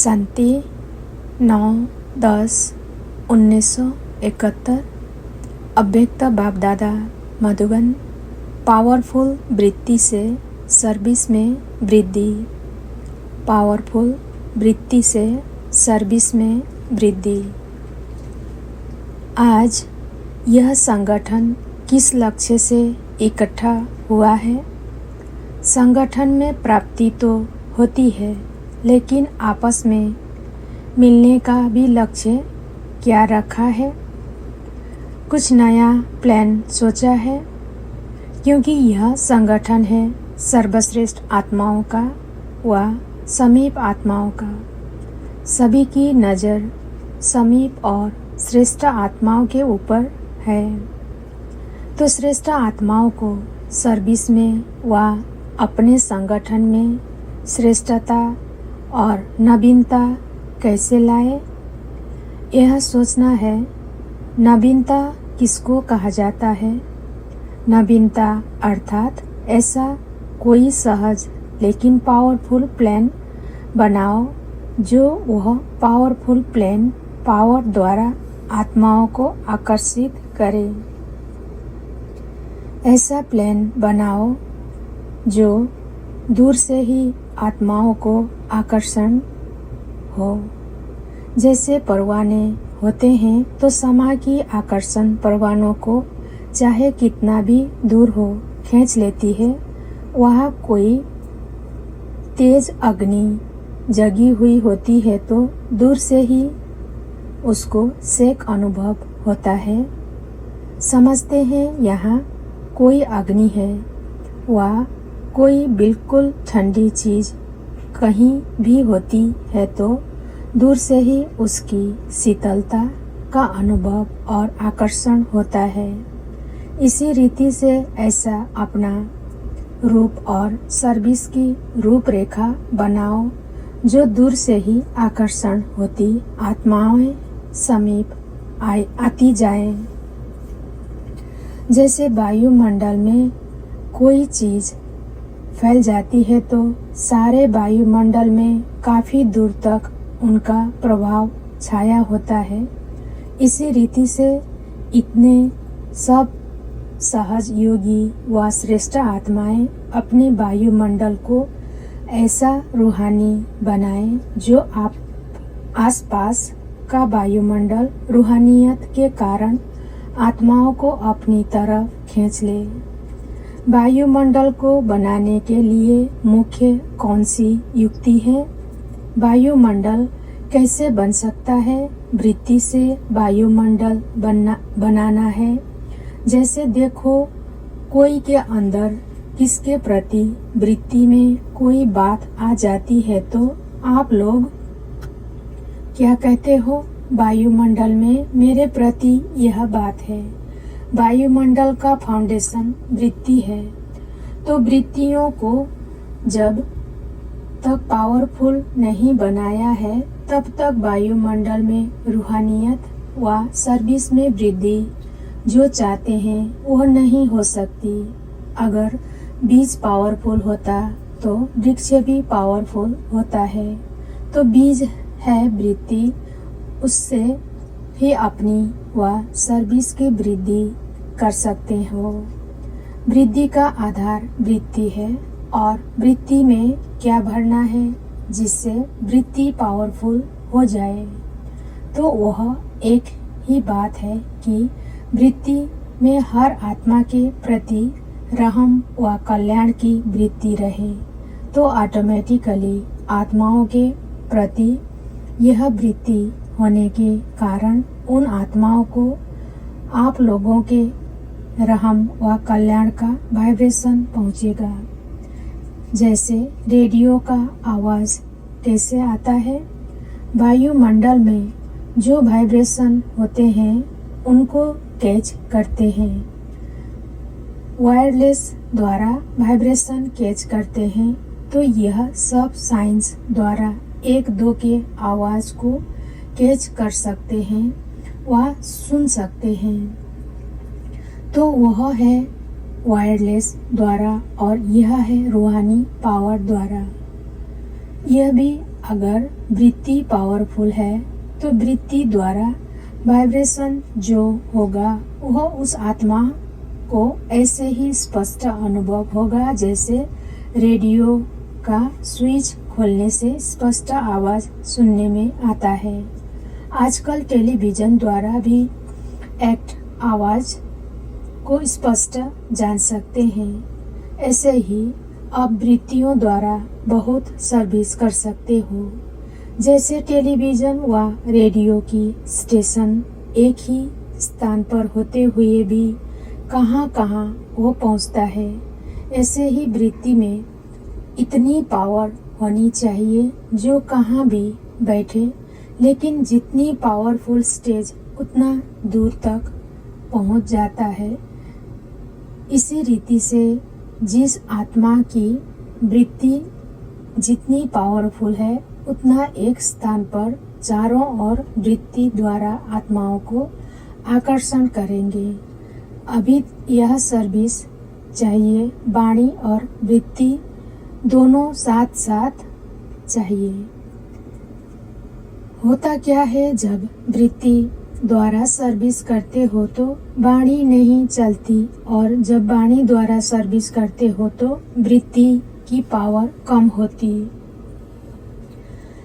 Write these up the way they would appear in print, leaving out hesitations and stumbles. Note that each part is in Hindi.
शांति 9/10/1971। अव्यक्त बाप दादा मधुबन। पावरफुल वृत्ति से सर्विस में वृद्धि। पावरफुल वृत्ति से सर्विस में वृद्धि। आज यह संगठन किस लक्ष्य से इकट्ठा हुआ है? संगठन में प्राप्ति तो होती है, लेकिन आपस में मिलने का भी लक्ष्य क्या रखा है? कुछ नया प्लान सोचा है? क्योंकि यह संगठन है सर्वश्रेष्ठ आत्माओं का व समीप आत्माओं का। सभी की नज़र समीप और श्रेष्ठ आत्माओं के ऊपर है। तो श्रेष्ठ आत्माओं को सर्विस में व अपने संगठन में श्रेष्ठता और नवीनता कैसे लाए, यह सोचना है। नवीनता किसको कहा जाता है? नवीनता अर्थात ऐसा कोई सहज लेकिन पावरफुल प्लान बनाओ जो वह पावरफुल प्लान पावर द्वारा आत्माओं को आकर्षित करे। ऐसा प्लान बनाओ जो दूर से ही आत्माओं को आकर्षण हो। जैसे परवाने होते हैं तो समा की आकर्षण परवानों को चाहे कितना भी दूर हो खींच लेती है। वहाँ कोई तेज अग्नि जगी हुई होती है तो दूर से ही उसको सेक अनुभव होता है। समझते हैं यहाँ कोई अग्नि है व कोई बिल्कुल ठंडी चीज़ कहीं भी होती है तो दूर से ही उसकी शीतलता का अनुभव और आकर्षण होता है। इसी रीति से ऐसा अपना रूप और सर्विस की रूपरेखा बनाओ जो दूर से ही आकर्षण होती आत्माएं समीप आती जाएं। जैसे वायुमंडल में कोई चीज़ फैल जाती है तो सारे वायुमंडल में काफ़ी दूर तक उनका प्रभाव छाया होता है। इसी रीति से इतने सब सहज योगी व श्रेष्ठ आत्माएं अपने वायुमंडल को ऐसा रूहानी बनाएं जो आप आसपास का वायुमंडल रूहानियत के कारण आत्माओं को अपनी तरफ खींच ले। वायुमंडल को बनाने के लिए मुख्य कौन सी युक्ति है? वायुमंडल कैसे बन सकता है? वृत्ति से वायुमंडल बनाना है। जैसे देखो कोई के अंदर किसके प्रति वृत्ति में कोई बात आ जाती है तो आप लोग क्या कहते हो? वायुमंडल में मेरे प्रति यह बात है। वायुमंडल का फाउंडेशन वृत्ति है। तो वृत्तियों को जब तक पावरफुल नहीं बनाया है तब तक वायुमंडल में रूहानियत व सर्विस में वृद्धि जो चाहते हैं वह नहीं हो सकती। अगर बीज पावरफुल होता तो वृक्ष भी पावरफुल होता है। तो बीज है वृत्ति, उससे ही अपनी व सर्विस की वृद्धि कर सकते हो। वृद्धि का आधार वृत्ति है और वृत्ति में क्या भरना है जिससे वृत्ति पावरफुल हो जाए। तो वह एक ही बात है कि वृत्ति में हर आत्मा के प्रति रहम व कल्याण की वृत्ति रहे तो ऑटोमेटिकली आत्माओं के प्रति यह वृत्ति होने के कारण उन आत्माओं को आप लोगों के रहम व कल्याण का वाइब्रेशन पहुंचेगा। जैसे रेडियो का आवाज़ कैसे आता है? वायुमंडल में जो वाइब्रेशन होते हैं उनको कैच करते हैं। वायरलेस द्वारा वाइब्रेशन कैच करते हैं तो यह सब साइंस द्वारा एक दो के आवाज़ को कैच कर सकते हैं व सुन सकते हैं। तो वह है वायरलेस द्वारा और यह है रूहानी पावर द्वारा। यह भी अगर वृत्ति पावरफुल है तो वृत्ति द्वारा वाइब्रेशन जो होगा वह उस आत्मा को ऐसे ही स्पष्ट अनुभव होगा जैसे रेडियो का स्विच खोलने से स्पष्ट आवाज सुनने में आता है। आजकल टेलीविजन द्वारा भी एक्ट आवाज को स्पष्ट जान सकते हैं। ऐसे ही आप वृत्तियों द्वारा बहुत सर्विस कर सकते हो। जैसे टेलीविजन व रेडियो की स्टेशन एक ही स्थान पर होते हुए भी कहाँ कहाँ वो पहुँचता है, ऐसे ही वृत्ति में इतनी पावर होनी चाहिए जो कहाँ भी बैठे, लेकिन जितनी पावरफुल स्टेज उतना दूर तक पहुँच जाता है। इसी रीति से जिस आत्मा की वृत्ति जितनी पावरफुल है उतना एक स्थान पर चारों ओर वृत्ति द्वारा आत्माओं को आकर्षण करेंगे। अभी यह सर्विस चाहिए, वाणी और वृत्ति दोनों साथ साथ चाहिए। होता क्या है, जब वृत्ति द्वारा सर्विस करते हो तो वाणी नहीं चलती, और जब वाणी द्वारा सर्विस करते हो तो वृत्ति की पावर कम होती।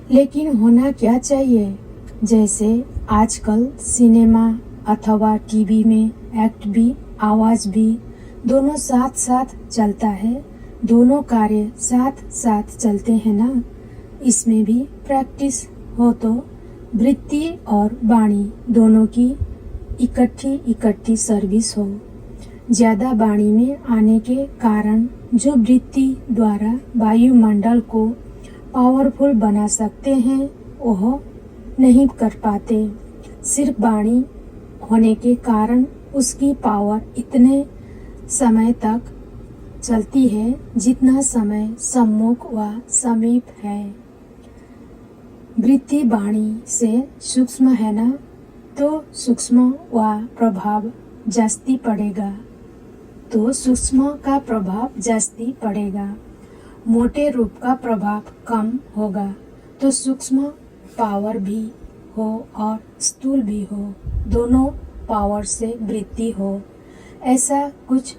लेकिन होना क्या चाहिए, जैसे आजकल सिनेमा अथवा टीवी में एक्ट भी आवाज भी दोनों साथ साथ चलता है, दोनों कार्य साथ साथ चलते हैं ना। इसमें भी प्रैक्टिस हो तो वृत्ति और वाणी दोनों की इकट्ठी सर्विस हो। ज्यादा वाणी में आने के कारण जो वृत्ति द्वारा वायुमंडल को पावरफुल बना सकते हैं वह नहीं कर पाते। सिर्फ वाणी होने के कारण उसकी पावर इतने समय तक चलती है जितना समय सम्मुख व समीप है। वृत्ति वाणी से सूक्ष्म है ना, तो सूक्ष्म व प्रभाव जास्ती पड़ेगा, तो सूक्ष्म का प्रभाव जास्ती पड़ेगा। मोटे रूप का प्रभाव कम होगा तो सूक्ष्म पावर भी हो और स्थूल भी हो, दोनों पावर से वृत्ति हो, ऐसा कुछ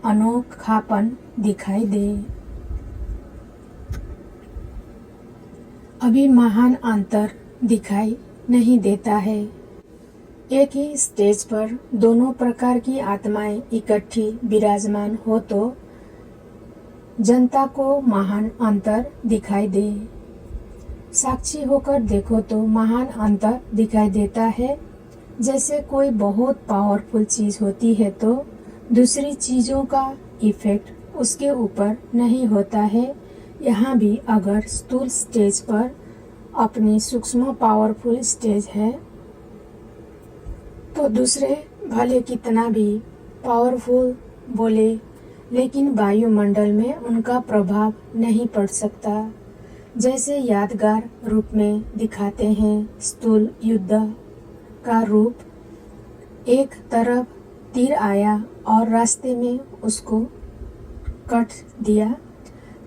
अनोखापन दिखाई दे। अभी महान अंतर दिखाई नहीं देता है। एक ही स्टेज पर दोनों प्रकार की आत्माएं इकट्ठी विराजमान हो तो जनता को महान अंतर दिखाई दे। साक्षी होकर देखो तो महान अंतर दिखाई देता है। जैसे कोई बहुत पावरफुल चीज होती है तो दूसरी चीजों का इफेक्ट उसके ऊपर नहीं होता है। यहाँ भी अगर स्थूल स्टेज पर अपनी सूक्ष्म पावरफुल स्टेज है तो दूसरे भले कितना भी पावरफुल बोले, लेकिन वायुमंडल में उनका प्रभाव नहीं पड़ सकता। जैसे यादगार रूप में दिखाते हैं स्थूल युद्ध का रूप, एक तरफ तीर आया और रास्ते में उसको कट दिया,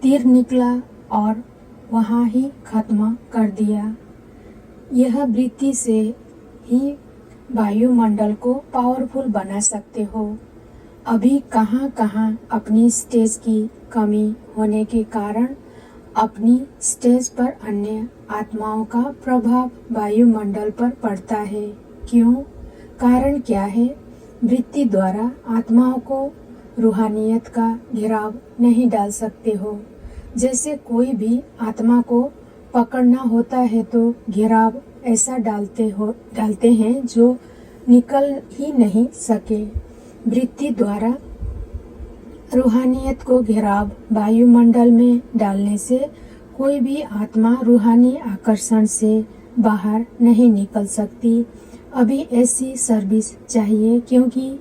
तीर निकला और वहाँ ही खत्म कर दिया। यह वृत्ति से ही वायुमंडल को पावरफुल बना सकते हो। अभी कहाँ कहाँ अपनी स्टेज की कमी होने के कारण अपनी स्टेज पर अन्य आत्माओं का प्रभाव वायुमंडल पर पड़ता है। क्यों? कारण क्या है? वृत्ति द्वारा आत्माओं को रूहानियत का घेराव नहीं डाल सकते हो। जैसे कोई भी आत्मा को पकड़ना होता है तो घेराव ऐसा डालते हैं जो निकल ही नहीं सके। वृत्ति द्वारा रूहानियत को घेराव वायुमंडल में डालने से कोई भी आत्मा रूहानी आकर्षण से बाहर नहीं निकल सकती। अभी ऐसी सर्विस चाहिए, क्योंकि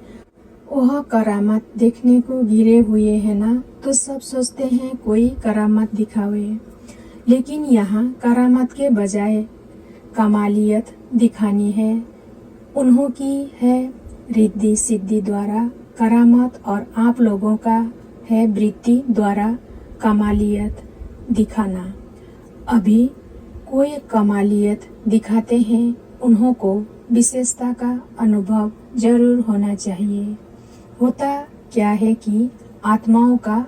वह करामात देखने को गिरे हुए हैं ना, तो सब सोचते हैं कोई करामात दिखावे, लेकिन यहाँ करामात के बजाय कमालियत दिखानी है। उन्हों की है रिद्धि सिद्धि द्वारा करामात और आप लोगों का है वृत्ति द्वारा कमालियत दिखाना। अभी कोई कमालियत दिखाते हैं उन्हों को विशेषता का अनुभव जरूर होना चाहिए। होता क्या है कि आत्माओं का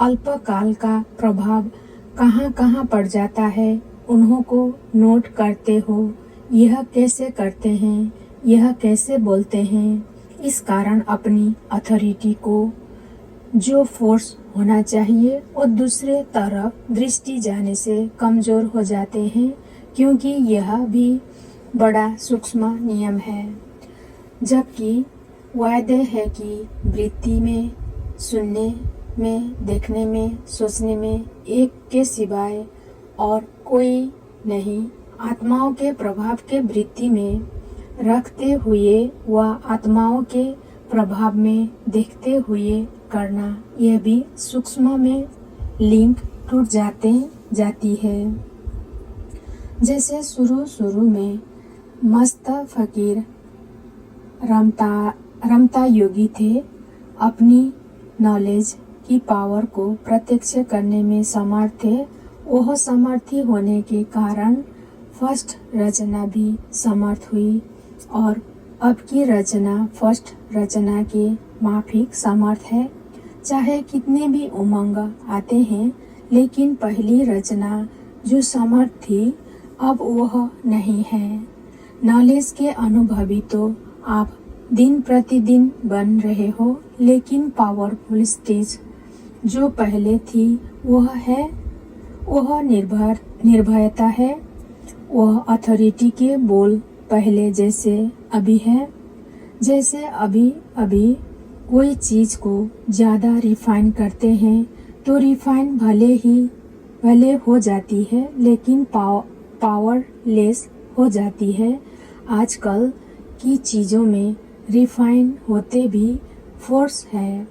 अल्पकाल का प्रभाव कहाँ कहाँ पड़ जाता है, उन्हों को नोट करते हो। यह कैसे करते हैं, यह कैसे बोलते हैं। इस कारण अपनी अथॉरिटी को जो फोर्स होना चाहिए वो दूसरे तरफ दृष्टि जाने से कमजोर हो जाते हैं, क्योंकि यह भी बड़ा सूक्ष्म नियम है। जबकि वायदे है कि वृत्ति में, सुनने में, देखने में, सोचने में एक के सिवाय और कोई नहीं, आत्माओं के प्रभाव के वृत्ति में रखते हुए व आत्माओं के प्रभाव में देखते हुए करना, यह भी सूक्ष्म में लिंक टूट जाती है। जैसे शुरू में मस्त फकीर रमता योगी थे, अपनी नॉलेज की पावर को प्रत्यक्ष करने में समर्थ थे। वह समर्थी होने के कारण फर्स्ट रचना भी समर्थ हुई और अब की रचना फर्स्ट रचना के माफिक समर्थ है। चाहे कितने भी उमंग आते हैं, लेकिन पहली रचना जो समर्थ थी अब वह नहीं है। नॉलेज के अनुभवी तो आप दिन प्रतिदिन बन रहे हो, लेकिन पावरफुल स्टेज जो पहले थी वह निर्भयता है। वह अथॉरिटी के बोल पहले जैसे अभी है। जैसे अभी कोई चीज को ज्यादा रिफाइन करते हैं तो रिफाइन भले हो जाती है, लेकिन पावरलेस हो जाती है। आजकल की चीजों में रिफाइन होते भी फोर्स है।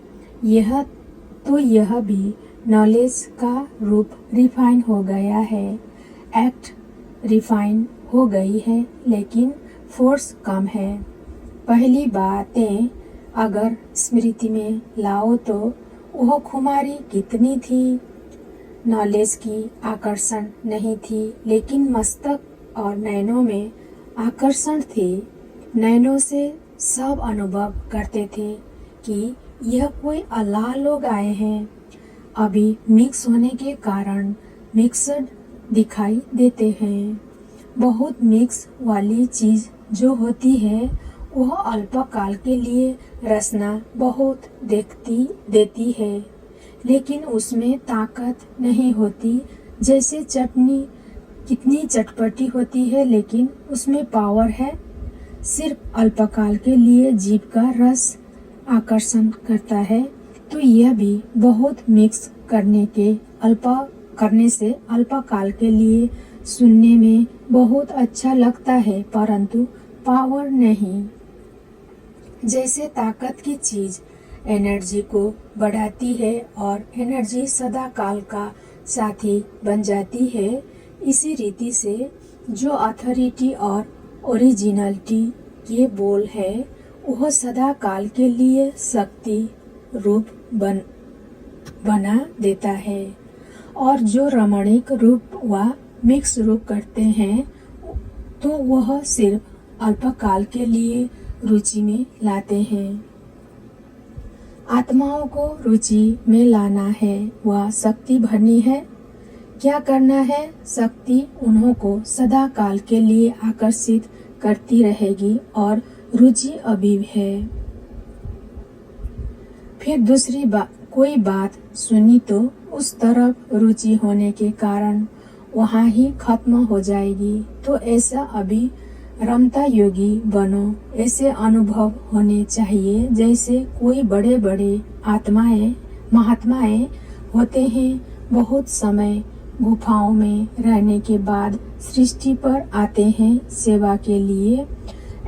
यह भी नॉलेज का रूप रिफाइन हो गया है। एक्ट रिफाइन हो गई है, लेकिन फोर्स कम है। पहली बातें अगर स्मृति में लाओ तो वह खुमारी कितनी थी। नॉलेज की आकर्षण नहीं थी, लेकिन मस्तक और नैनों में आकर्षण थी। नैनों से सब अनुभव करते थे कि यह कोई अल्लाह लोग आए हैं। अभी मिक्स होने के कारण मिक्सड दिखाई देते हैं। बहुत मिक्स वाली चीज जो होती है वह अल्पकाल के लिए रसना बहुत देती है, लेकिन उसमें ताकत नहीं होती। जैसे चटनी कितनी चटपटी होती है, लेकिन उसमें पावर है। सिर्फ अल्पकाल के लिए जीभ का रस आकर्षण करता है। तो यह भी बहुत मिक्स करने से अल्पकाल के लिए सुनने में बहुत अच्छा लगता है, परंतु पावर नहीं। जैसे ताकत की चीज एनर्जी को बढ़ाती है और एनर्जी सदा काल का साथी बन जाती है, इसी रीति से जो अथॉरिटी और ओरिजिनलिटी के बोल है वह सदा काल के लिए शक्ति रूप बना देता है। और जो रमणीक रूप व मिक्स रूप करते हैं तो वह सिर्फ अल्पकाल के लिए रुचि में लाते हैं। आत्माओं को रुचि में लाना है व शक्ति भरनी है। क्या करना है? शक्ति उन्हों को सदा काल के लिए आकर्षित करती रहेगी और रुचि अभी है। फिर दूसरी कोई बात सुनी तो उस तरफ रुचि होने के कारण वहाँ ही खत्म हो जाएगी। तो ऐसा अभी रमता योगी बनो। ऐसे अनुभव होने चाहिए जैसे कोई बड़े बड़े महात्माएं होते हैं। बहुत समय गुफाओं में रहने के बाद सृष्टि पर आते हैं सेवा के लिए।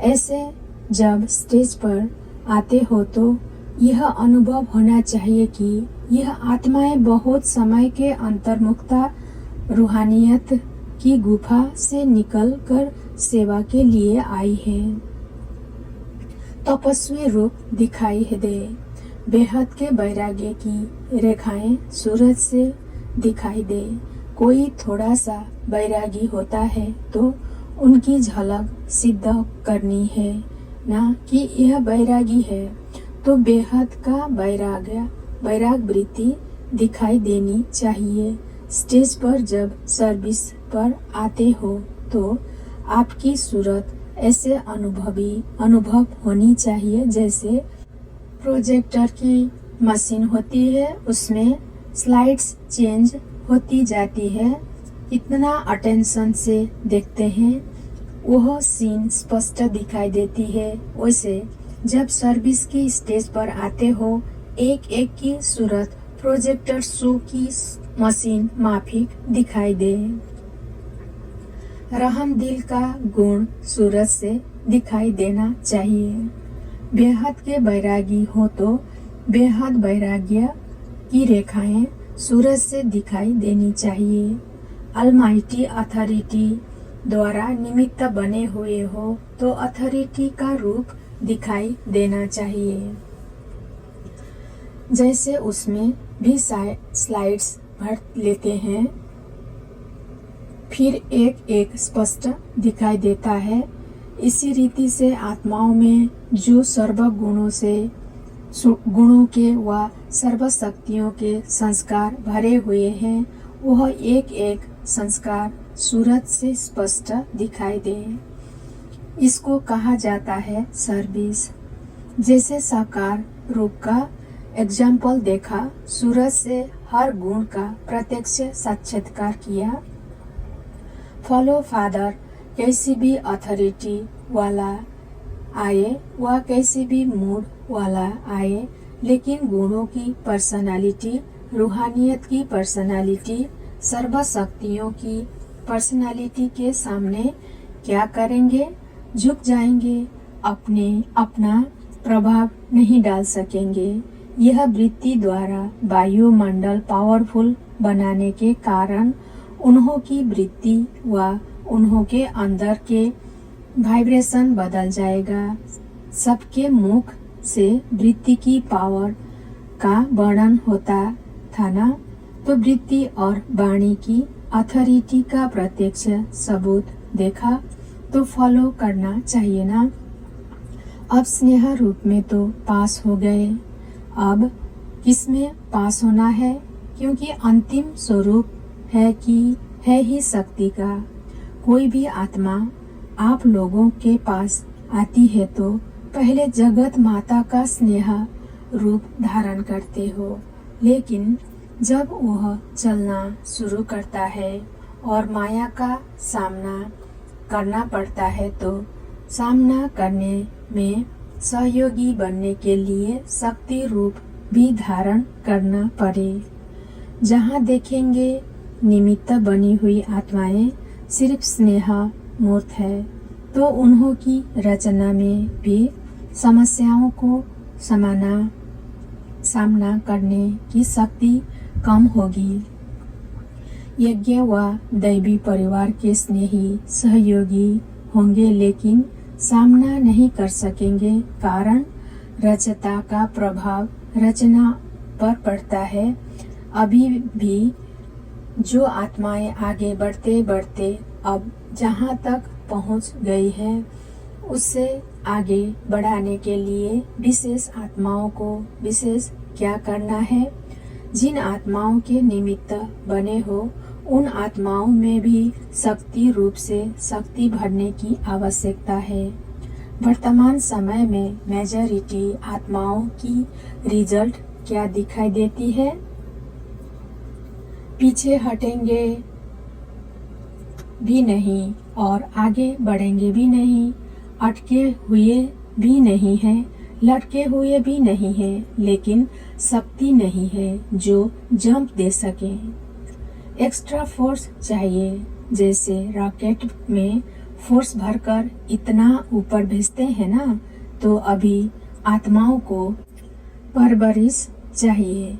ऐसे जब स्टेज पर आते हो तो यह अनुभव होना चाहिए कि यह आत्माएं बहुत समय के अंतर्मुखता रूहानियत की गुफा से निकलकर सेवा के लिए आई है। तपस्वी रूप दिखाई दे। बेहद के वैराग्य की रेखाएं सूरज से दिखाई दे। कोई थोड़ा सा बैरागी होता है तो उनकी झलक सिद्ध करनी है, ना कि यह बैरागी है। तो बेहद का बैराग वृत्ति दिखाई देनी चाहिए। स्टेज पर जब सर्विस पर आते हो तो आपकी सूरत ऐसे अनुभव होनी चाहिए जैसे प्रोजेक्टर की मशीन होती है, उसमें स्लाइड्स चेंज होती जाती है। इतना अटेंशन से देखते हैं वह सीन स्पष्ट दिखाई देती है। वैसे जब सर्विस की स्टेज पर आते हो एक एक की सूरत प्रोजेक्टर शो की मशीन माफिक दिखाई दे। रहम दिल का गुण सूरत से दिखाई देना चाहिए। बेहद के बैरागी हो तो बेहद वैराग्य की रेखाएं सूरज से दिखाई देनी चाहिए। अलमाइटी अथॉरिटी द्वारा निमित्त बने हुए हो तो अथॉरिटी का रूप दिखाई देना चाहिए। जैसे उसमें भी स्लाइड्स भर लेते हैं, फिर एक एक स्पष्ट दिखाई देता है। इसी रीति से आत्माओं में जो सर्व गुणों के व सर्व शक्तियों के संस्कार भरे हुए हैं वह एक एक संस्कार सूरत से स्पष्ट दिखाई दे। इसको कहा जाता है सर्विस। जैसे साकार रूप का एग्जाम्पल देखा, सूरत से हर गुण का प्रत्यक्ष साक्षात्कार किया। फॉलो फादर कैसी भी अथॉरिटी वाला आए व कैसी भी मूड वाला आए, लेकिन गुणों की पर्सनालिटी, रूहानियत की पर्सनालिटी, सर्वशक्तियों की पर्सनालिटी के सामने क्या करेंगे? झुक जाएंगे, अपना प्रभाव नहीं डाल सकेंगे। यह वृत्ति द्वारा वायुमंडल पावरफुल बनाने के कारण उन्हों की वृत्ति व उन्हों के अंदर के वाइब्रेशन बदल जाएगा। सबके मुख से वृत्ति की पावर का वर्णन होता था ना, तो वृत्ति और वाणी की अथॉरिटी का प्रत्यक्ष सबूत देखा तो फॉलो करना चाहिए ना। अब स्नेह रूप में तो पास हो गए, अब किसमें पास होना है? क्योंकि अंतिम स्वरूप है ही शक्ति का। कोई भी आत्मा आप लोगों के पास आती है तो पहले जगत माता का स्नेह रूप धारण करते हो, लेकिन जब वह चलना शुरू करता है और माया का सामना करना पड़ता है तो सामना करने में सहयोगी बनने के लिए शक्ति रूप भी धारण करना पड़े। जहाँ देखेंगे निमित्त बनी हुई आत्माएं सिर्फ स्नेह मूर्त है तो उन्हों की रचना में भी समस्याओं को सामना करने की शक्ति कम होगी। यज्ञ व दैवी परिवार के स्नेही सहयोगी होंगे लेकिन सामना नहीं कर सकेंगे, कारण रचता का प्रभाव रचना पर पड़ता है। अभी भी जो आत्माएं आगे बढ़ते बढ़ते अब जहाँ तक पहुँच गई है उससे आगे बढ़ाने के लिए विशेष आत्माओं को विशेष क्या करना है? जिन आत्माओं के निमित्त बने हो उन आत्माओं में भी शक्ति रूप से शक्ति भरने की आवश्यकता है। वर्तमान समय में मेजॉरिटी आत्माओं की रिजल्ट क्या दिखाई देती है? पीछे हटेंगे भी नहीं और आगे बढ़ेंगे भी नहीं, अटके हुए भी नहीं हैं, लटके हुए भी नहीं हैं, लेकिन शक्ति नहीं है जो जंप दे सके। एक्स्ट्रा फोर्स चाहिए। जैसे रॉकेट में फोर्स भरकर इतना ऊपर भेजते हैं ना, तो अभी आत्माओं को परवरिश चाहिए।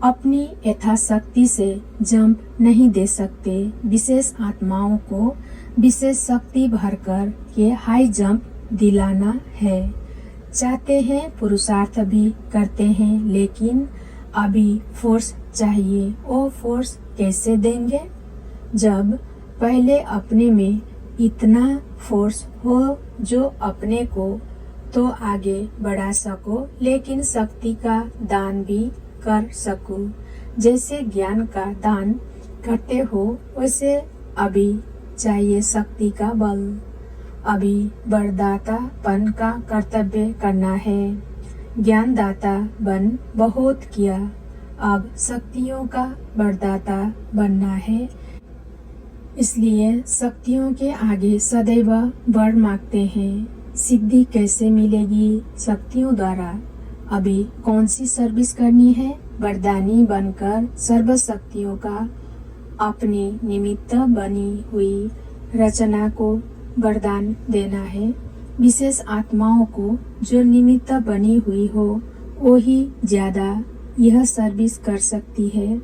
अपनी यथाशक्ति से जंप नहीं दे सकते। विशेष आत्माओं को विशेष शक्ति भरकर के हाई जंप दिलाना है। चाहते हैं, पुरुषार्थ भी करते हैं, लेकिन अभी फोर्स चाहिए। वो फोर्स कैसे देंगे? जब पहले अपने में इतना फोर्स हो जो अपने को तो आगे बढ़ा सको, लेकिन शक्ति का दान भी कर सको। जैसे ज्ञान का दान करते हो वैसे अभी चाहिए शक्ति का बल। अभी वरदातापन का कर्तव्य करना है। ज्ञानदाता बन बहुत किया, अब शक्तियों का वरदाता बनना है। इसलिए शक्तियों के आगे सदैव वर मांगते हैं। सिद्धि कैसे मिलेगी? शक्तियों द्वारा। अभी कौन सी सर्विस करनी है? वरदानी बनकर सर्व शक्तियों का अपने निमित्त बनी हुई रचना को वरदान देना है। विशेष आत्माओं को जो निमित्त बनी हुई हो वो ही ज्यादा यह सर्विस कर सकती है।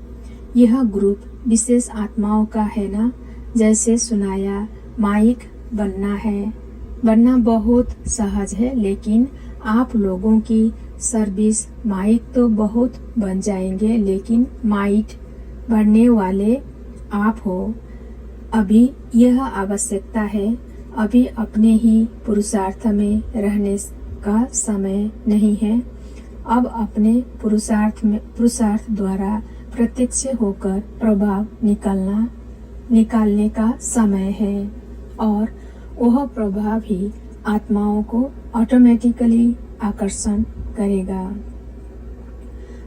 यह ग्रुप विशेष आत्माओं का है ना। जैसे सुनाया, माइक बनना बहुत सहज है, लेकिन आप लोगों की सर्विस माइक तो बहुत बन जाएंगे, लेकिन माइक बनने वाले आप हो। अभी यह आवश्यकता है। अभी अपने ही पुरुषार्थ में रहने का समय नहीं है। अब अपने पुरुषार्थ द्वारा प्रत्यक्ष होकर प्रभाव निकालने का समय है, और वह प्रभाव ही आत्माओं को ऑटोमेटिकली आकर्षण करेगा।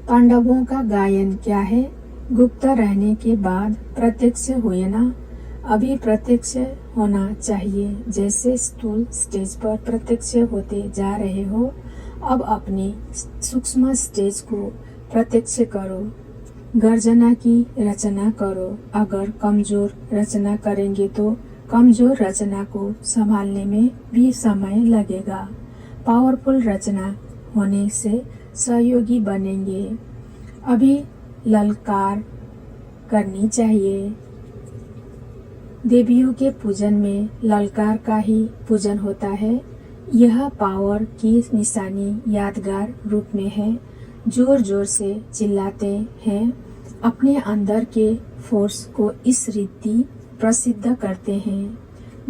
पांडवों का गायन क्या है? गुप्त रहने के बाद प्रत्यक्ष हुए ना। अभी प्रत्यक्ष होना चाहिए। जैसे स्थूल स्टेज पर प्रत्यक्ष होते जा रहे हो, अब अपनी सूक्ष्म स्टेज को प्रत्यक्ष करो। गर्जना की रचना करो। अगर कमजोर रचना करेंगे तो कमजोर रचना को संभालने में भी समय लगेगा। पावरफुल रचना होने से सहयोगी बनेंगे। अभी ललकार करनी चाहिए। देवियों के पूजन में ललकार का ही पूजन होता है। यह पावर की निशानी यादगार रूप में है। जोर जोर से चिल्लाते हैं, अपने अंदर के फोर्स को इस रीति प्रसिद्ध करते हैं।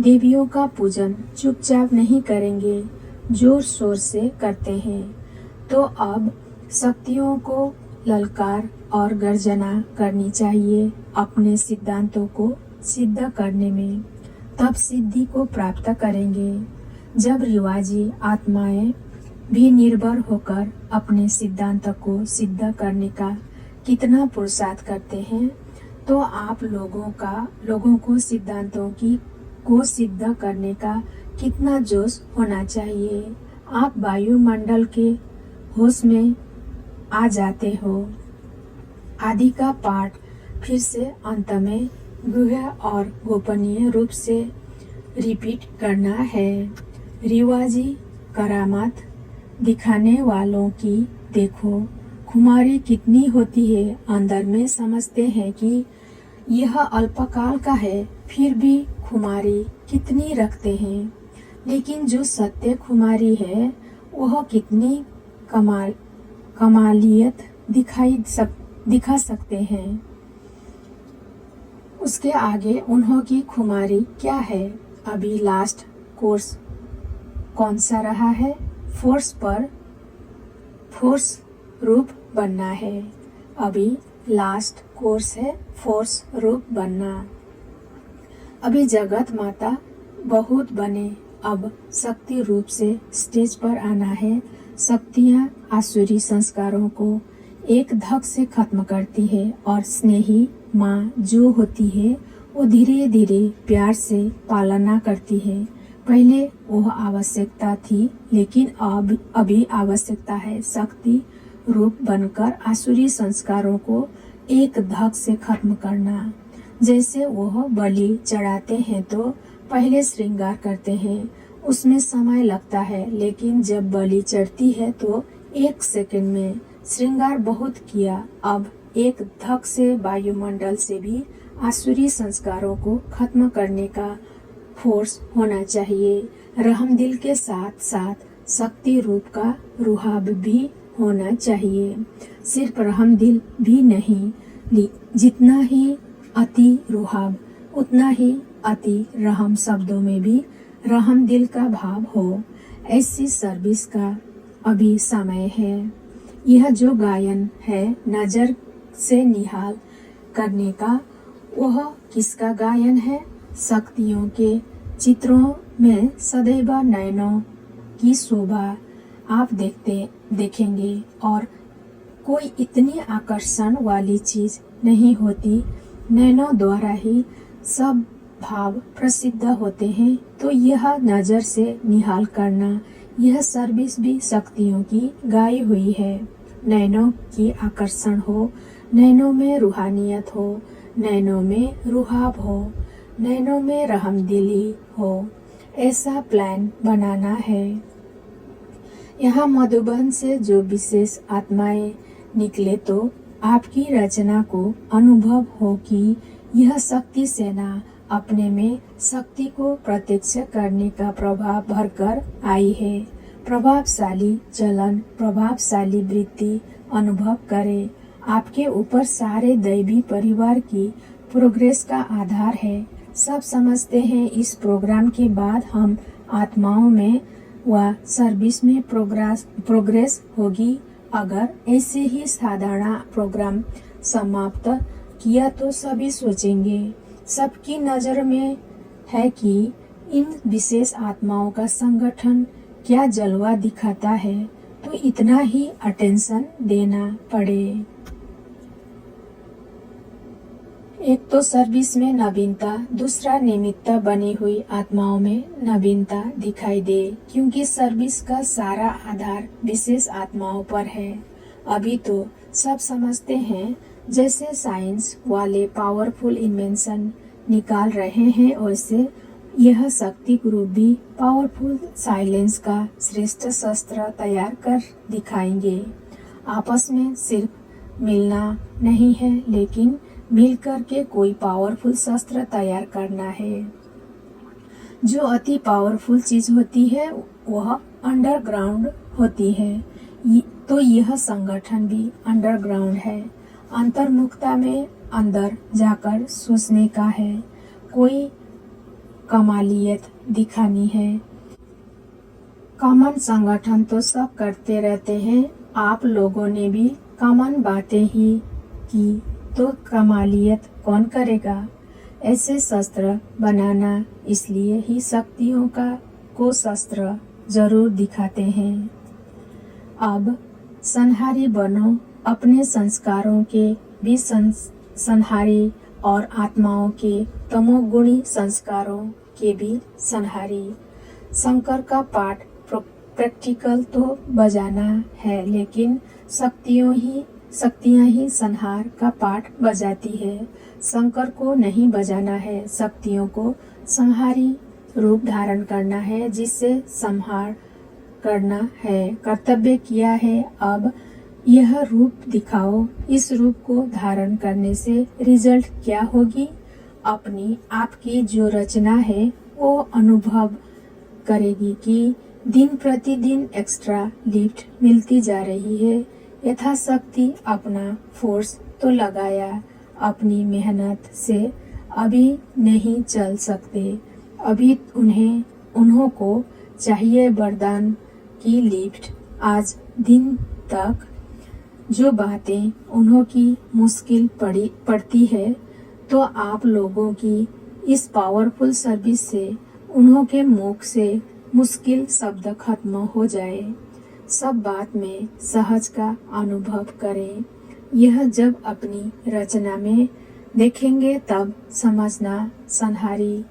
देवियों का पूजन चुपचाप नहीं करेंगे, जोर शोर से करते हैं। तो अब शक्तियों को ललकार और गर्जना करनी चाहिए अपने सिद्धांतों को सिद्ध करने में, तब सिद्धि को प्राप्त करेंगे। जब रिवाजी आत्माएं भी निर्भर होकर अपने सिद्धांत को सिद्ध करने का कितना पुरुषार्थ करते हैं, तो आप लोगों को सिद्धांतों को सिद्ध करने का कितना जोश होना चाहिए। आप वायुमंडल के होश में आ जाते हो। आदि का पाठ फिर से अंत में गूढ़ और गोपनीय रूप से रिपीट करना है। रिवाजी करामात दिखाने वालों की देखो खुमारी कितनी होती है। अंदर में समझते हैं कि यह अल्पकाल का है, फिर भी खुमारी कितनी रखते हैं। लेकिन जो सत्य खुमारी है वह कितनी कमालियत दिखा सकते हैं। उसके आगे उन्हों की खुमारी क्या है। अभी लास्ट कोर्स कौन सा रहा है? फोर्स रूप बनना है। अभी लास्ट कोर्स है फोर्स रूप बनना। अभी जगत माता बहुत बने, अब शक्ति रूप से स्टेज पर आना है। शक्तियाँ आसुरी संस्कारों को एक धक से खत्म करती है, और स्नेही माँ जो होती है वो धीरे धीरे प्यार से पालना करती है। पहले वह आवश्यकता थी, लेकिन अभी आवश्यकता है शक्ति रूप बनकर आसुरी संस्कारों को एक धक से खत्म करना। जैसे वह बलि चढ़ाते हैं तो पहले श्रृंगार करते हैं, उसमें समय लगता है, लेकिन जब बलि चढ़ती है तो 1 सेकंड में श्रृंगार बहुत किया। अब एक धक से वायुमंडल से भी आसुरी संस्कारों को खत्म करने का फोर्स होना चाहिए। रहमदिल के साथ साथ शक्ति रूप का रुहाब भी होना चाहिए। सिर्फ रहमदिल भी नहीं, जितना ही अति रुहाब उतना ही अति रहम शब्दों में भी रहम दिल का भाव हो, ऐसी सर्विस का अभी समय है। यह जो गायन है नजर से निहाल करने का, वह किसका गायन है? शक्तियों के चित्रों में सदैव नयनों की शोभा आप देखेंगे और कोई इतनी आकर्षण वाली चीज नहीं होती। नयनों द्वारा ही सब भाव प्रसिद्ध होते हैं। तो यह नजर से निहाल करना, यह सर्विस भी शक्तियों की गाई हुई है। नयनों की आकर्षण हो, नयनों में रूहानियत हो, नयनों में रुहाब हो, नयनों में रहमदिली हो, ऐसा प्लान बनाना है। यहाँ मधुबन से जो विशेष आत्माएं निकले तो आपकी रचना को अनुभव हो कि यह शक्ति सेना अपने में शक्ति को प्रत्यक्ष करने का प्रभाव भरकर आई है। प्रभावशाली चलन, प्रभावशाली वृत्ति अनुभव करे। आपके ऊपर सारे दैवी परिवार की प्रोग्रेस का आधार है। सब समझते हैं इस प्रोग्राम के बाद हम आत्माओं में व सर्विस में प्रोग्रेस होगी। अगर ऐसे ही साधारण प्रोग्राम समाप्त किया तो सभी सोचेंगे, सबकी नज़र में है कि इन विशेष आत्माओं का संगठन क्या जलवा दिखाता है, तो इतना ही अटेंशन देना पड़े। एक तो सर्विस में नवीनता, दूसरा निमित्त बनी हुई आत्माओं में नवीनता दिखाई दे, क्योंकि सर्विस का सारा आधार विशेष आत्माओं पर है। अभी तो सब समझते हैं जैसे साइंस वाले पावरफुल इन्वेंशन निकाल रहे हैं, वैसे यह शक्ति ग्रुप भी पावरफुल साइलेंस का श्रेष्ठ शस्त्र तैयार कर दिखाएंगे। आपस में सिर्फ मिलना नहीं है, लेकिन मिलकर के कोई पावरफुल शस्त्र तैयार करना है। जो अति पावरफुल चीज होती है वह अंडरग्राउंड होती है, तो यह संगठन भी अंडरग्राउंड है। अंतर्मुखता में अंदर जाकर सोचने का है, कोई कमालियत दिखानी है। कॉमन संगठन तो सब करते रहते हैं, आप लोगों ने भी कॉमन बातें ही की, तो कमालियत कौन करेगा? ऐसे शस्त्र बनाना, इसलिए ही शक्तियों को शस्त्र जरूर दिखाते हैं। अब संहारी बनो, अपने संस्कारों के भी संहारी और आत्माओं के तमोगुणी संस्कारों के भी संहारी। शंकर का पाठ प्रैक्टिकल तो बजाना है, लेकिन शक्तियाँ ही संहार का पाठ बजाती है। शंकर को नहीं बजाना है, शक्तियों को संहारी रूप धारण करना है, जिससे संहार करना है। कर्तव्य किया है, अब यह रूप दिखाओ। इस रूप को धारण करने से रिजल्ट क्या होगी? अपनी आपकी जो रचना है वो अनुभव करेगी कि दिन प्रतिदिन एक्स्ट्रा लिफ्ट मिलती जा रही है। यथाशक्ति अपना फोर्स तो लगाया, अपनी मेहनत से अभी नहीं चल सकते। अभी उन्हों को चाहिए वरदान की लिफ्ट। आज दिन तक जो बातें उन्हों की मुश्किल पड़ती है, तो आप लोगों की इस पावरफुल सर्विस से उन्हों के मुख से मुश्किल शब्द खत्म हो जाए। सब बात में सहज का अनुभव करें। यह जब अपनी रचना में देखेंगे तब समझना संहारी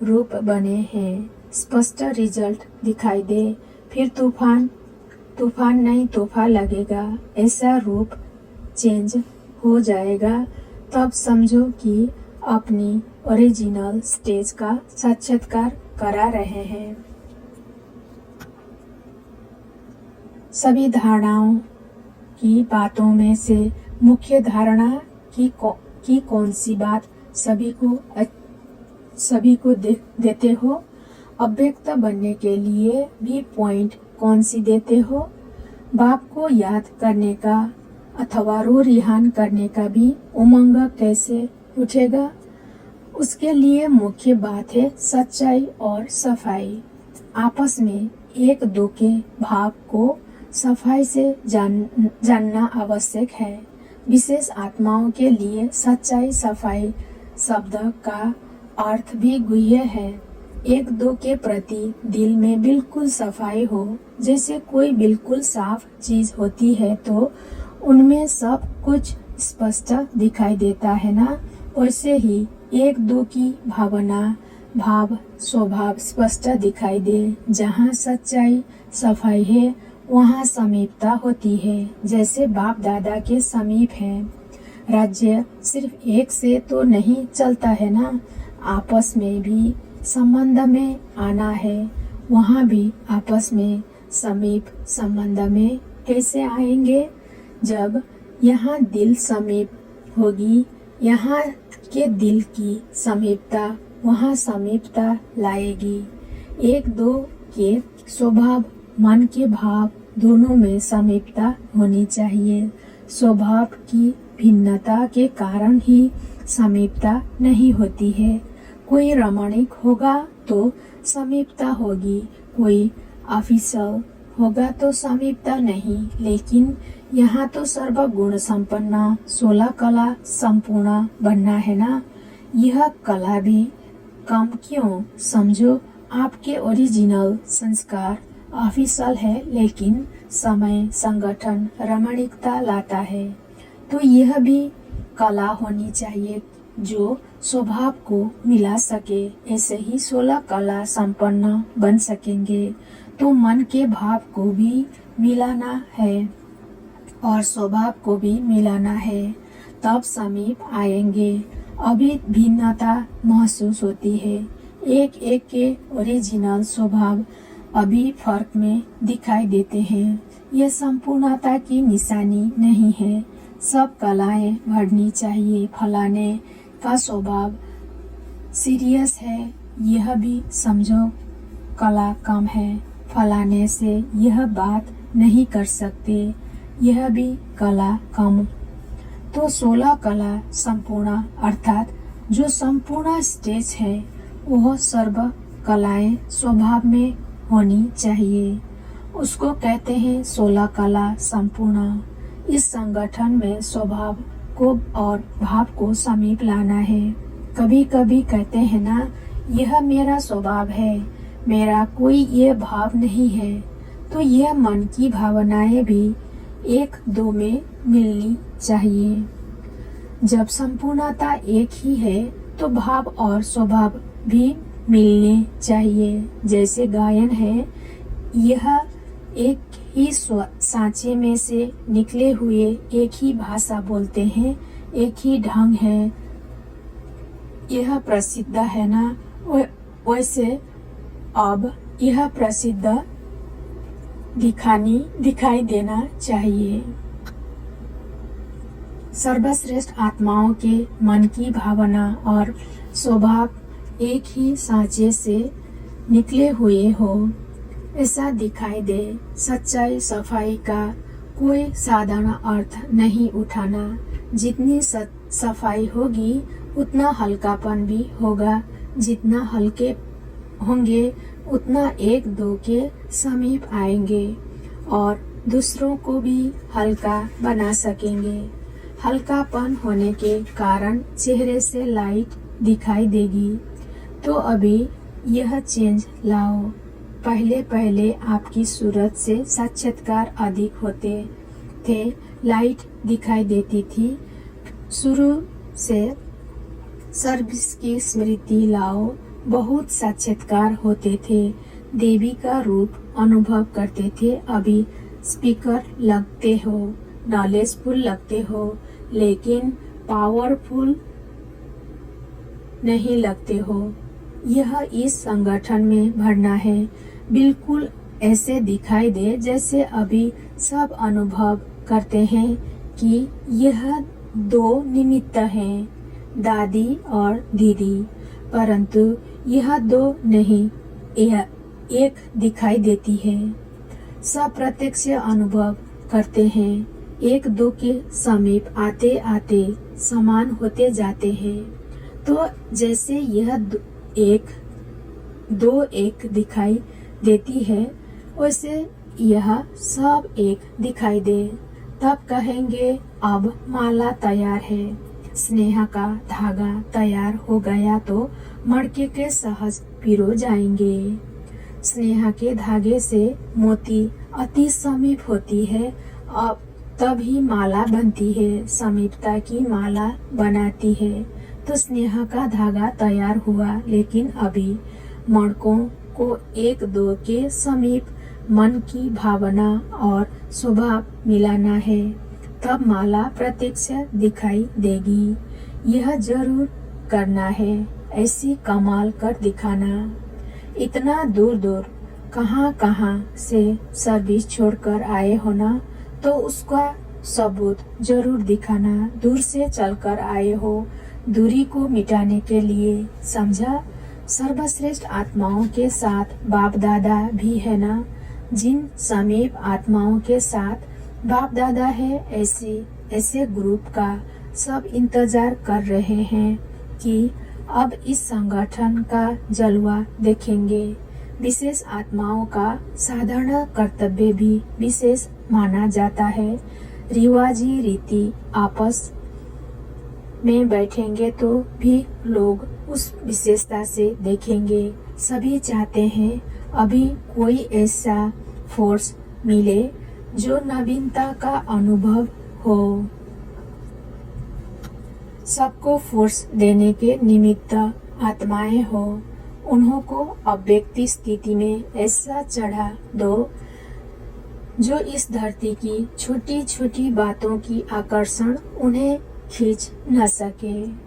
रूप बने हैं। स्पष्ट रिजल्ट दिखाई दे, फिर तूफान नहीं तोहफा लगेगा, ऐसा रूप चेंज हो जाएगा। तब समझो कि अपनी ओरिजिनल स्टेज का साक्षात्कार करा रहे हैं। सभी धारणाओं की बातों में से मुख्य धारणा की कौन सी बात सभी को देते हो? अव्यक्त बनने के लिए भी पॉइंट कौन सी देते हो? बाप को याद करने का अथवा रो रिहान करने का भी उमंग कैसे उठेगा? उसके लिए मुख्य बात है सच्चाई और सफाई। आपस में एक दो के भाव को सफाई से जानना आवश्यक है। विशेष आत्माओं के लिए सच्चाई सफाई शब्द का अर्थ भी गुह्य है। एक दो के प्रति दिल में बिल्कुल सफाई हो, जैसे कोई बिल्कुल साफ चीज होती है तो उनमें सब कुछ स्पष्ट दिखाई देता है ना, वैसे ही एक दो की भावना भाव स्वभाव स्पष्ट दिखाई दे। जहाँ सच्चाई सफाई है वहाँ समीपता होती है, जैसे बाप दादा के समीप है। राज्य सिर्फ एक से तो नहीं चलता है ना, आपस में भी संबंध में आना है। वहाँ भी आपस में समीप संबंध में कैसे आएंगे? जब यहाँ दिल समीप होगी, यहाँ के दिल की समीपता वहाँ समीपता लाएगी। एक दो के स्वभाव मन के भाव दोनों में समीपता होनी चाहिए। स्वभाव की भिन्नता के कारण ही समीपता नहीं होती है। कोई रमणीक होगा तो समीपता होगी, कोई ऑफिशियल होगा तो समीपता नहीं। लेकिन यहाँ तो सर्वगुण संपन्न 16 कला संपूर्ण बनना है ना। यह कला भी कम क्यों समझो, आपके ओरिजिनल संस्कार ऑफिशियल है, लेकिन समय संगठन रमणीकता लाता है। तो यह भी कला होनी चाहिए जो स्वभाव को मिला सके। ऐसे ही 16 कला संपन्न बन सकेंगे। तो मन के भाव को भी मिलाना है और स्वभाव को भी मिलाना है, तब समीप आएंगे। अभी भिन्नता महसूस होती है। एक एक के ओरिजिनल स्वभाव अभी फर्क में दिखाई देते हैं। यह संपूर्णता की निशानी नहीं है। सब कलाएं बढ़नी चाहिए। फलाने का स्वभाव सीरियस है, यह भी समझो कला कम है। फलाने से यह बात नहीं कर सकते, यह भी कला कम। तो 16 कला संपूर्ण अर्थात जो संपूर्ण स्टेज है वह सर्व कलाएं स्वभाव में होनी चाहिए। उसको कहते हैं 16 कला संपूर्ण। इस संगठन में स्वभाव को और भाव को समीप लाना है। कभी कभी कहते हैं ना, यह मेरा स्वभाव है, मेरा कोई ये भाव नहीं है। तो यह मन की भावनाएं भी एक दो में मिलनी चाहिए। जब संपूर्णता एक ही है तो भाव और स्वभाव भी मिलने चाहिए। जैसे गायन है, यह एक ही सांचे में से निकले हुए एक ही भाषा बोलते हैं, एक ही ढंग है, यह प्रसिद्ध है ना। वैसे अब यह प्रसिद्ध दिखाई देना चाहिए। सर्वश्रेष्ठ आत्माओं के मन की भावना और स्वभाव एक ही सांचे से निकले हुए हो, ऐसा दिखाई दे। सच्चाई सफाई का कोई साधारण अर्थ नहीं उठाना। जितनी सफाई होगी उतना हल्कापन भी होगा। जितना हल्के होंगे उतना एक दो के समीप आएंगे और दूसरों को भी हल्का बना सकेंगे। हल्कापन होने के कारण चेहरे से लाइट दिखाई देगी। तो अभी यह चेंज लाओ। पहले पहले आपकी सूरत से साक्षात्कार अधिक होते थे, लाइट दिखाई देती थी। शुरू से सर्विस की स्मृति लाओ। बहुत साक्षात्कार होते थे, देवी का रूप अनुभव करते थे। अभी स्पीकर लगते हो, नॉलेजफुल लगते हो, लेकिन पावरफुल नहीं लगते हो। यह इस संगठन में भरना है। बिल्कुल ऐसे दिखाई दे जैसे अभी सब अनुभव करते हैं कि यह दो निमित्त हैं, दादी और दीदी, परंतु यह दो नहीं, यह एक दिखाई देती है। सब प्रत्यक्ष अनुभव करते हैं। एक दो के समीप आते आते समान होते जाते हैं। तो जैसे यह दो एक दिखाई देती है, वैसे यह सब एक दिखाई दे, तब कहेंगे अब माला तैयार है। स्नेह का धागा तैयार हो गया तो मड़के के सहज पिरो जाएंगे। स्नेह के धागे से मोती अति समीप होती है, अब तभी माला बनती है, समीपता की माला बनाती है। तो स्नेह का धागा तैयार हुआ, लेकिन अभी मणकों को एक दो के समीप मन की भावना और स्वभाव मिलाना है, तब माला प्रत्यक्ष दिखाई देगी। यह जरूर करना है, ऐसी कमाल कर दिखाना। इतना दूर दूर कहाँ से सर्विस छोड़कर आए हो ना, तो उसका सबूत जरूर दिखाना। दूर से चलकर आए हो, दूरी को मिटाने के लिए, समझा। सर्वश्रेष्ठ आत्माओं के साथ बाप दादा भी है ना। जिन समीप आत्माओं के साथ बाप दादा है, ऐसे ग्रुप का सब इंतजार कर रहे हैं कि अब इस संगठन का जलवा देखेंगे। विशेष आत्माओं का साधारण कर्तव्य भी विशेष माना जाता है। रिवाजी रीति आपस में बैठेंगे तो भी लोग उस विशेषता से देखेंगे। सभी चाहते हैं अभी कोई ऐसा फोर्स मिले जो नवीनता का अनुभव हो। सबको फोर्स देने के निमित्त आत्माएं हो, उन्हों को अव्यक्ति स्थिति में ऐसा चढ़ा दो जो इस धरती की छोटी छोटी बातों की आकर्षण उन्हें खींच न सके।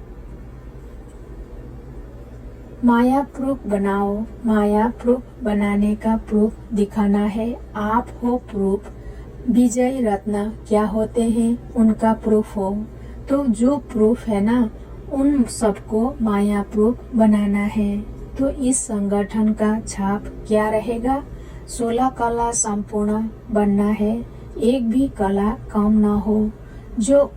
माया प्रूफ बनाओ। माया प्रूफ बनाने का प्रूफ दिखाना है। आप हो प्रूफ। विजय रत्न क्या होते हैं, उनका प्रूफ हो। तो जो प्रूफ है ना, उन सबको माया प्रूफ बनाना है। तो इस संगठन का छाप क्या रहेगा? 16 कला संपूर्ण बनना है, एक भी कला कम ना हो। जो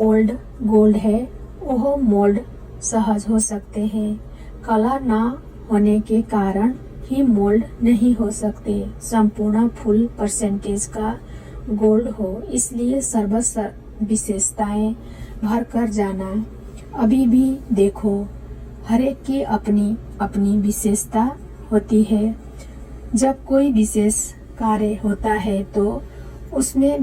ओल्ड गोल्ड है वह मोल्ड सहज हो सकते हैं। कला ना होने के कारण ही मोल्ड नहीं हो सकते। संपूर्ण फुल परसेंटेज का गोल्ड हो, इसलिए सर्व विशेषताएं भर कर जाना। अभी भी देखो, हर एक की अपनी अपनी विशेषता होती है। जब कोई विशेष कार्य होता है तो उसमें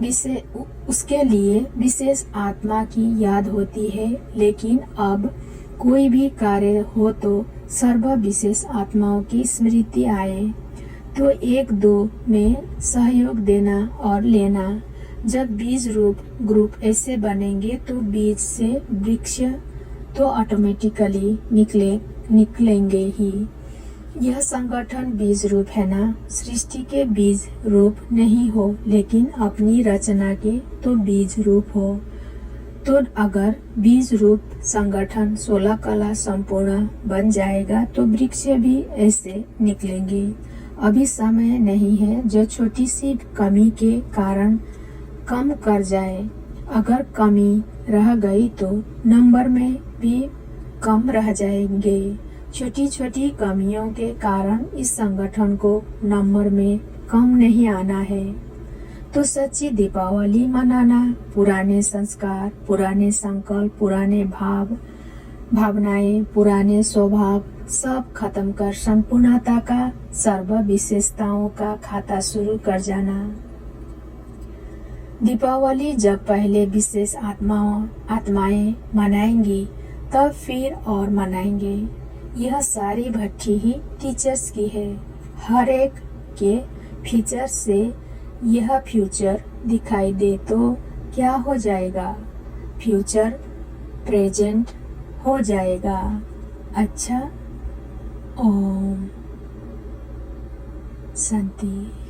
उसके लिए विशेष आत्मा की याद होती है। लेकिन अब कोई भी कार्य हो तो सर्व विशेष आत्माओं की स्मृति आए, तो एक दो में सहयोग देना और लेना। जब बीज रूप ग्रुप ऐसे बनेंगे तो बीज से वृक्ष तो ऑटोमेटिकली निकलेंगे ही। यह संगठन बीज रूप है ना। सृष्टि के बीज रूप नहीं हो, लेकिन अपनी रचना के तो बीज रूप हो। तो अगर बीज रूप संगठन 16 कला संपूर्ण बन जाएगा तो वृक्ष भी ऐसे निकलेंगे। अभी समय नहीं है जो छोटी सी कमी के कारण कम कर जाए। अगर कमी रह गई तो नंबर में भी कम रह जाएंगे। छोटी छोटी कमियों के कारण इस संगठन को नंबर में कम नहीं आना है। तो सच्ची दीपावली मनाना, पुराने संस्कार, पुराने संकल्प, पुराने भावनाएं, पुराने स्वभाव सब खत्म कर संपूर्णता का, सर्व विशेषताओं का खाता शुरू कर जाना। दीपावली जब पहले विशेष आत्माएं मनाएंगी तब फिर और मनाएंगे। यह सारी भट्टी ही टीचर्स की है। हर एक के फीचर से यह फ्यूचर दिखाई दे तो क्या हो जाएगा? फ्यूचर प्रेजेंट हो जाएगा। अच्छा, ओम शांति।